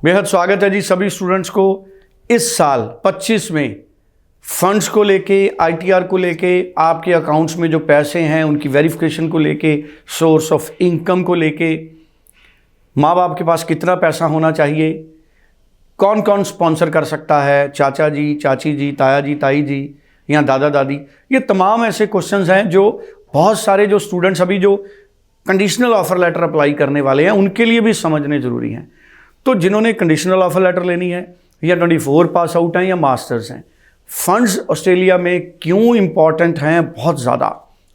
बेहद स्वागत है जी सभी स्टूडेंट्स को। इस साल 25 में फंड्स को लेके, आईटीआर को लेके, आपके अकाउंट्स में जो पैसे हैं उनकी वेरिफिकेशन को लेके, सोर्स ऑफ इनकम को लेके, माँ बाप के पास कितना पैसा होना चाहिए, कौन कौन स्पॉन्सर कर सकता है, चाचा जी, चाची जी, ताया जी, ताई जी या दादा दादी, ये तमाम ऐसे क्वेश्चंस हैं जो बहुत सारे जो स्टूडेंट्स अभी जो कंडीशनल ऑफर लेटर अप्लाई करने वाले हैं उनके लिए भी समझने ज़रूरी हैं। तो जिन्होंने कंडीशनल ऑफर लेटर लेनी है या 24 पास आउट हैं या मास्टर्स हैं, फंड्स ऑस्ट्रेलिया में क्यों इम्पॉर्टेंट हैं बहुत ज़्यादा,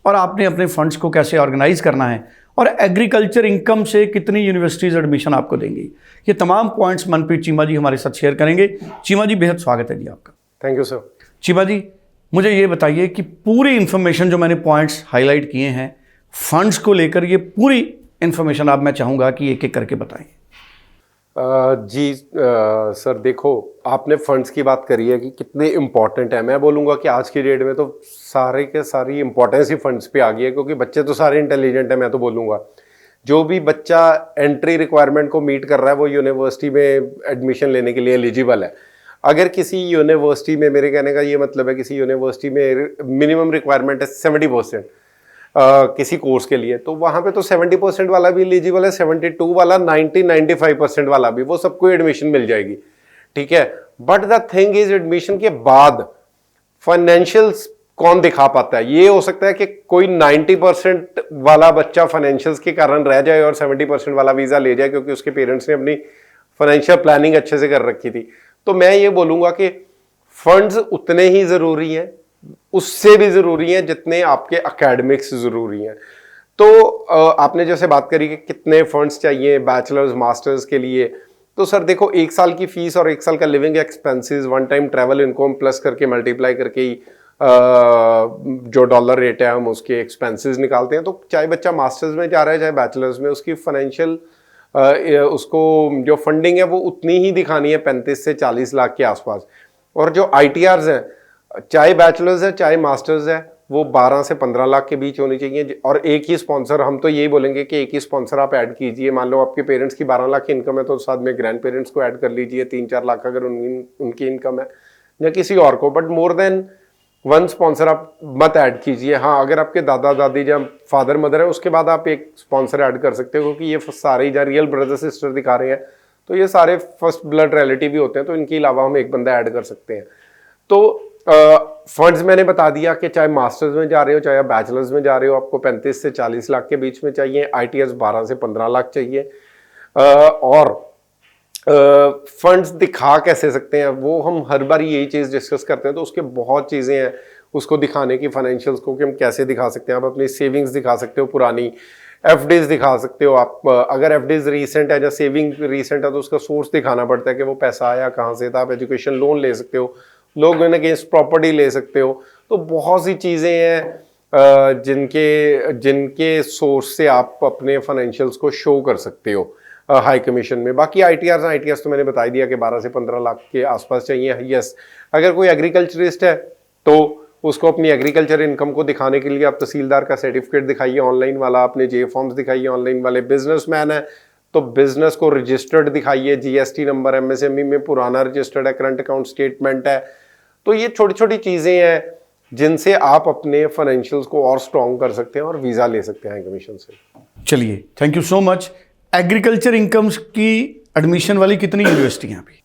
और आपने अपने फंड्स को कैसे ऑर्गेनाइज करना है, और एग्रीकल्चर इनकम से कितनी यूनिवर्सिटीज़ एडमिशन आपको देंगी, ये तमाम पॉइंट्स मनप्रीत चीमा जी हमारे साथ शेयर करेंगे। चीमा जी बेहद स्वागत है जी आपका। Thank you sir. Cheema ji मुझे ये बताइए कि पूरी इन्फॉर्मेशन जो मैंने पॉइंट्स हाईलाइट किए हैं फंड्स को लेकर, ये पूरी इन्फॉर्मेशन आप मैं चाहूँगा कि एक एक करके बताएं। सर देखो, आपने फंड्स की बात करी है कि कितने इम्पोर्टेंट है। मैं बोलूँगा कि आज की डेट में तो सारे के सारी इम्पोर्टेंस ही फंड्स पे आ गई है, क्योंकि बच्चे तो सारे इंटेलिजेंट है। मैं तो बोलूँगा जो भी बच्चा एंट्री रिक्वायरमेंट को मीट कर रहा है वो यूनिवर्सिटी में एडमिशन लेने के लिए एलिजिबल है। अगर किसी यूनिवर्सिटी में, मेरे कहने का ये मतलब है, किसी यूनिवर्सिटी में मिनिमम रिक्वायरमेंट है 70% किसी कोर्स के लिए, तो वहाँ पे तो 70% वाला भी एलिजिबल है, 72 वाला, 95% वाला भी, वो सबको एडमिशन मिल जाएगी। ठीक है, but the thing is admission के बाद फाइनेंशियल्स कौन दिखा पाता है। ये हो सकता है कि कोई 90% वाला बच्चा फाइनेंशियल्स के कारण रह जाए और 70% वाला वीजा ले जाए, क्योंकि उसके पेरेंट्स ने अपनी फाइनेंशियल प्लानिंग अच्छे से कर रखी थी। तो मैं ये बोलूंगा कि फंड्स उतने ही जरूरी हैं, उससे भी जरूरी हैं जितने आपके एकेडमिक्स जरूरी हैं। तो आपने जैसे बात करी कि कितने फंड्स चाहिए बैचलर्स मास्टर्स के लिए, तो सर देखो, 1 साल की फीस और 1 साल का living expenses, one time travel income plus करके मल्टीप्लाई करके ही जो डॉलर रेट है हम उसके एक्सपेंसेस निकालते हैं। तो चाहे बच्चा मास्टर्स में जा रहा है चाहे बैचलर्स में, उसकी फाइनेंशियल उसको जो फंडिंग है वो उतनी ही दिखानी है, 35 से 40 लाख के आसपास। और जो ITRs हैं, चाहे बैचलर्स है चाहे मास्टर्स है, वो 12 से 15 लाख के बीच होनी चाहिए। और एक ही स्पॉन्सर, हम तो यही बोलेंगे कि एक ही स्पॉन्सर आप ऐड कीजिए। मान लो आपके पेरेंट्स की 12 लाख की इनकम है तो साथ में ग्रैंड पेरेंट्स को ऐड कर लीजिए, 3-4 लाख अगर उनकी इनकम है, या किसी और को, बट मोर देन 1 स्पॉन्सर आप मत ऐड कीजिए। हाँ, अगर आपके दादा दादी या फादर मदर है उसके बाद आप एक स्पॉन्सर ऐड कर सकते हो, क्योंकि ये सारे जहाँ रियल ब्रदर सिस्टर दिखा रहे हैं तो ये सारे फर्स्ट ब्लड रिलेटिव भी होते हैं, तो इनके अलावा हम एक बंदा ऐड कर सकते हैं। तो फंड्स मैंने बता दिया कि चाहे मास्टर्स में जा रहे हो चाहे आप बैचलर्स में जा रहे हो, आपको 35 से 40 लाख के बीच में चाहिए। ITS 12 से 15 लाख चाहिए। और फंड्स दिखा कैसे सकते हैं, वो हम हर बार यही चीज़ डिस्कस करते हैं। तो उसके बहुत चीज़ें हैं उसको दिखाने की, फाइनेंशियल्स को कि हम कैसे दिखा सकते हैं। आप अपनी सेविंग्स दिखा सकते हो, पुरानी FDs दिखा सकते हो। आप अगर FDs रीसेंट है या सेविंग रीसेंट है तो उसका सोर्स दिखाना पड़ता है कि वो पैसा आया कहाँ से था। आप एजुकेशन लोन ले सकते हो, लोग इन अगेंस्ट प्रॉपर्टी ले सकते हो। तो बहुत सी चीज़ें हैं जिनके सोर्स से आप अपने फाइनेंशियल्स को शो कर सकते हो हाई कमीशन में। बाकी ITRs तो मैंने बता दिया कि 12 से 15 लाख के आसपास चाहिए। यस, अगर कोई एग्रीकल्चरिस्ट है तो उसको अपनी एग्रीकल्चर इनकम को दिखाने के लिए आप तहसीलदार का सर्टिफिकेट दिखाइए ऑनलाइन वाला, अपने J फॉर्म्स दिखाइए ऑनलाइन वाले। बिजनेसमैन है तो बिजनेस को रजिस्टर्ड दिखाइए, GST नंबर, MSME में पुराना रजिस्टर्ड है, करंट अकाउंट स्टेटमेंट है। तो ये छोटी छोटी चीज़ें हैं जिनसे आप अपने फाइनेंशियल्स को और स्ट्रॉन्ग कर सकते हैं और वीज़ा ले सकते हैं कमीशन से। चलिए, thank you so much. Agriculture incomes की एडमिशन वाली कितनी यूनिवर्सिटियाँ अभी?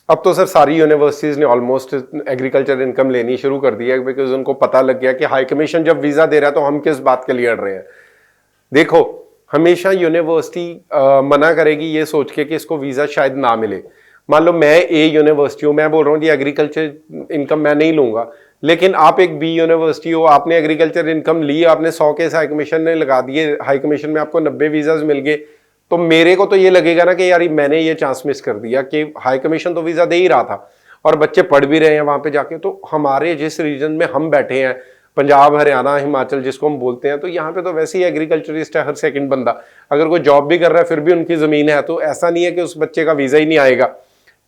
अब तो सर सारी यूनिवर्सिटीज़ ने ऑलमोस्ट एग्रीकल्चर इनकम लेनी शुरू कर दी है, बिकॉज उनको पता लग गया कि हाई कमीशन जब वीज़ा दे रहा है तो हम किस बात के लिए अड़ रहे हैं। देखो, हमेशा यूनिवर्सिटी मना करेगी ये सोच के कि इसको वीज़ा शायद ना मिले। मान लो मैं A यूनिवर्सिटी हूँ, मैं बोल रहा हूँ जी एग्रीकल्चर इनकम मैं नहीं लूंगा, लेकिन आप एक B यूनिवर्सिटी हो, आपने एग्रीकल्चर इनकम ली, आपने 100 केस हाई कमीशन ने लगा दिए, हाई कमीशन में आपको 90 वीज़ाज मिल गए, तो मेरे को तो ये लगेगा ना कि यार मैंने ये चांस मिस कर दिया कि हाई कमीशन तो वीज़ा दे ही रहा था और बच्चे पढ़ भी रहे हैं वहाँ पे जाके। तो हमारे जिस रीजन में हम बैठे हैं, पंजाब, हरियाणा, हिमाचल जिसको हम बोलते हैं, तो यहाँ पे तो वैसे ही एग्रीकल्चरिस्ट है हर सेकंड बंदा। अगर कोई जॉब भी कर रहा है फिर भी उनकी ज़मीन है, तो ऐसा नहीं है कि उस बच्चे का वीज़ा ही नहीं आएगा।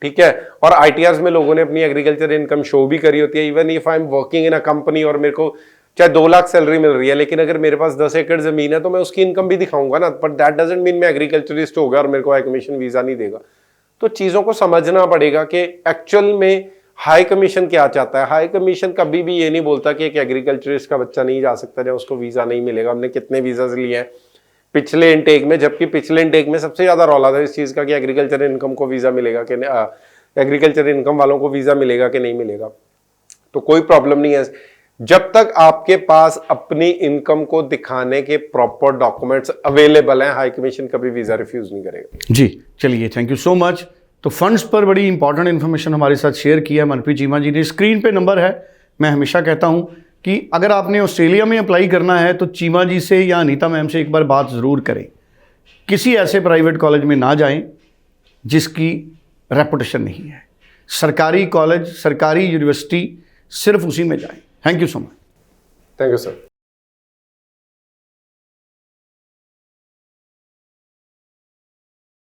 ठीक है, और ITRs में लोगों ने अपनी एग्रीकल्चर इनकम शो भी करी होती है। Even if I am working in a company और मेरे को चाहे 2 लाख सैलरी मिल रही है, लेकिन अगर मेरे पास 10 एकड़ जमीन है तो मैं उसकी इनकम भी दिखाऊंगा ना, बट दैट डजंट मीन मैं एग्रीकल्चरिस्ट हो गया और मेरे को हाई कमीशन वीजा नहीं देगा। तो चीज़ों को समझना पड़ेगा कि एक्चुअल में हाई कमीशन क्या चाहता है। हाई कमीशन कभी भी ये नहीं बोलता कि एक एग्रीकल्चरिस्ट का बच्चा नहीं जा सकता या उसको वीज़ा नहीं मिलेगा। हमने कितने वीज़ाज लिए हैं पिछले इनटेक में, जबकि पिछले इनटेक में सबसे ज़्यादा रौला था इस चीज़ का कि एग्रीकल्चर इनकम को वीज़ा मिलेगा कि एग्रीकल्चर इनकम वालों को वीज़ा मिलेगा कि नहीं मिलेगा। तो कोई प्रॉब्लम नहीं है जब तक आपके पास अपनी इनकम को दिखाने के प्रॉपर डॉक्यूमेंट्स अवेलेबल हैं। हाई कमीशन कभी वीज़ा रिफ्यूज़ नहीं करेगा। जी चलिए, थैंक यू सो मच। तो फंड्स पर बड़ी इंपॉर्टेंट इन्फॉर्मेशन हमारे साथ शेयर किया मनप्रीत चीमा जी ने। स्क्रीन पे नंबर है। मैं हमेशा कहता हूं कि अगर आपने ऑस्ट्रेलिया में अप्लाई करना है तो चीमा जी से या अनीता मैम से एक बार बात ज़रूर करें। किसी ऐसे प्राइवेट कॉलेज में ना जाएं जिसकी रेपुटेशन नहीं है। सरकारी कॉलेज, सरकारी यूनिवर्सिटी, सिर्फ उसी में जाएं। Thank you so much. Thank you sir.